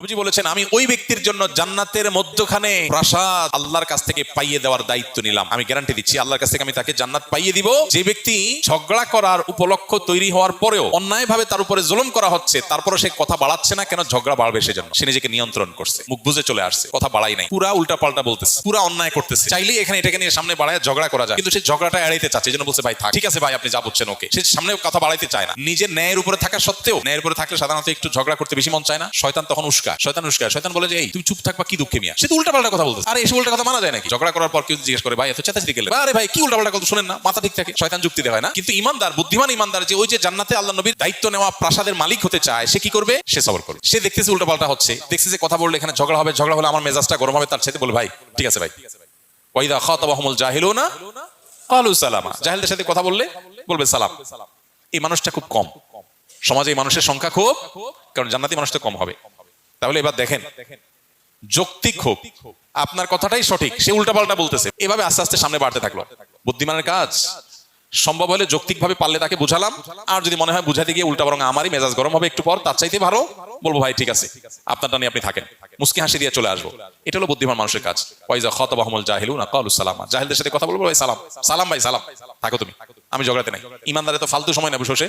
নবীজি বলেছেন, আমি ওই ব্যক্তির জন্য জান্নাতের মধ্যখানে প্রাসাদ আল্লাহর কাছ থেকে পাইয়ে দেওয়ার দায়িত্ব নিলাম। আমি গ্যারান্টি দিচ্ছি আল্লাহর কাছ থেকে আমি তাকে জান্নাত পাইয়ে দিব। যে ব্যক্তি ঝগড়া করার উপলক্ষ তৈরি হওয়ার পরেও অন্যায়ভাবে তার উপরে জুলুম করা হচ্ছে, তারপরে সে কথা বাড়াচ্ছে না কেন? ঝগড়া বাড়বে সেজন্য। সে নিজেকে নিয়ন্ত্রণ করছে, মুখ বুজে চলে আসছে, কথা বাড়াই নাই, পুরা উল্টা পাল্টা বলতেছে, পুরা অন্যায় করতেছে। চাইলেই এখানে এটাকে নিয়ে সামনে বাড়ায় ঝগড়া করা যায়, কিন্তু সে ঝগড়াটা এড়াইতে চাচ্ছে। এই জন্য বলছে, ভাই থাক, ঠিক আছে ভাই, আপনি যা বলছেন ওকে। সে সামনে কথা বাড়াইতে চায় না। নিজের ন্যায়ের উপরে থাকা সত্ত্বেও, ন্যায়ের উপরে থাকলে সাধারণত একটু ঝগড়া করতে বেশি মন চায় না। শয়তান তখন উস্কায়, শয়তান বলে যে, এই তুই চুপ থাকবা, কি দুঃখে মিয়া। সে তো উল্টা পাল্টা কথা বলতেছে। আরে এসে উল্টা কথা মানা যায় নাকি? ঝগড়া করার পর কেউ জিজ্ঞেস করে, ভাই এত চেঁচাচেঁচি গেলে, আরে ভাই কি উল্টা পাল্টা কথা শুনেন না, মাথা ঠিক থাকে। শয়তান যুক্তি দেখায় না। কিন্তু ইমানদার, বুদ্ধিমান ইমানদার, যে ওই যে জান্নাতে আল্লাহ নবীর দায়িত্ব নেওয়া প্রাসাদের মালিক হতে চায়, সে কি করবে? সে সবর করবে। সে দেখতেছে উল্টা পাল্টা হচ্ছে, দেখছে যে কথা বললে এখানে ঝগড়া হবে, ঝগড়া হলে আমার মেজাজটা গরম হবে, তার সাথে বলে, ভাই ঠিক আছে ভাই। ওয়াইদা খাতাবাহুমুল জাহিলুনা ক্বালু সালামা। জাহেলদের সাথে কথা বললে বলবে সালাম। এই মানুষটা খুব কম সমাজে, এই মানুষের সংখ্যা খুব, কারণ জান্নাতি মানুষ তো কম হবে। তাহলে এবার দেখেন, যৌক্তিক হোক, আপনার কথাটাই সঠিক, সে উল্টাপাল্টা বলতেছে, এভাবে আস্তে আস্তে সামনে বাড়তে থাকলো। বুদ্ধিমানের কাজ, সম্ভব হলে যৌক্তিক ভাবে পারলে তাকে বুঝালাম, আর যদি মনে হয় বুঝাতে গিয়ে উল্টা বরং আমারই মেজাজ গরম হবে একটু পর, তার চাইতে ভালো বলবো, ভাই ঠিক আছে, আপনারটা নিয়ে আপনি থাকেন, মুস্কি হাসি দিয়ে চলে আসবো। এটা হলো বুদ্ধিমান মানুষের কাজ। ওয়াইজা খাতাবাহুমুল জাহিলুনা ক্বালু সালামা। জাহেলদের সাথে কথা বলবো, ভাই সালাম, সালাম ভাই সালাম, থাকো তুমি, আমি ঝগড়াতে নাই। ইমানদারে তো ফালতু সময় না বসে